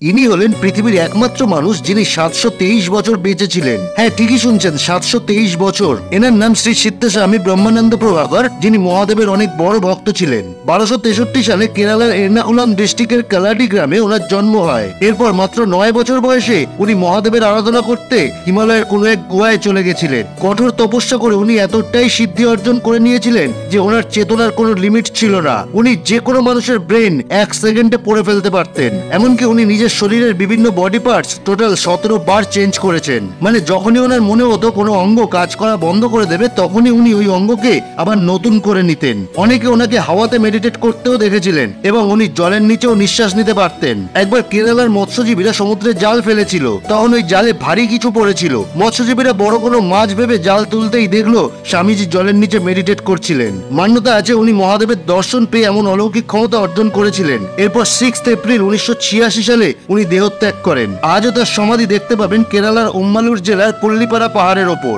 ইনি হলেন পৃথিবীর একমাত্র মানুষ যিনি 723 বছর বেঁচে ছিলেন। হ্যাঁ, ঠিকই শুনছেন, 723 বছর। এনার নাম শ্রী সিদ্ধস্বামী ব্রহ্মানন্দ প্রভাকর, যিনি মহাদেবের অনেক বড় ভক্ত ছিলেন। 1263 সালে কেরালার এর্নাকুলাম ডিস্ট্রিক্টের কালাডি গ্রামে ওনার জন্ম হয়। এরপর মাত্র 9 বছর বয়সে উনি মহাদেবের আরাধনা করতে হিমালয়ের কোনো এক গুহায় চলে গেছিলেন। কঠোর তপস্যা করে উনি এতটাই সিদ্ধি অর্জন করে নিয়েছিলেন যে ওনার চেতনার কোনো লিমিট ছিল না। উনি যে কোনো মানুষের ব্রেন 1 সেকেন্ডে পড়ে ফেলতে পারতেন। এমনকি উনি নিজের শরীরের বিভিন্ন বডি পার্টস টোটাল 17 বার চেঞ্জ করেছেন। মানে যখনই ওনার মনে হতো কোনো অঙ্গ কাজ করা বন্ধ করে দেবে, তখনই উনি ওই অঙ্গকে আবার নতুন করে নিতেন। অনেকে ওনাকে হাওয়াতে মেডিটেট করতেও দেখেছিলেন এবং উনি জলের নিচেও নিঃশ্বাস নিতে পারতেন। একবার কেরালার মৎস্যজীবীরা সমুদ্রে জাল ফেলেছিল, তখন ওই জালে ভারী কিছু পড়েছিল। মৎস্যজীবীরা বড় কোনো মাছ ভেবে জাল তুলতেই দেখলো স্বামীজি জলের নিচে মেডিটেট করছিলেন। মান্যতা আছে উনি মহাদেবের দর্শন পেয়ে এমন অলৌকিক ক্ষমতা অর্জন করেছিলেন। এরপর 6 এপ্রিল 1986 সালে উনি দেহত্যাগ করেন। আজও তার সমাধি দেখতে পাবেন কেরালার উম্মালুর জেলার পল্লীপাড়া পাহাড়ের ওপর।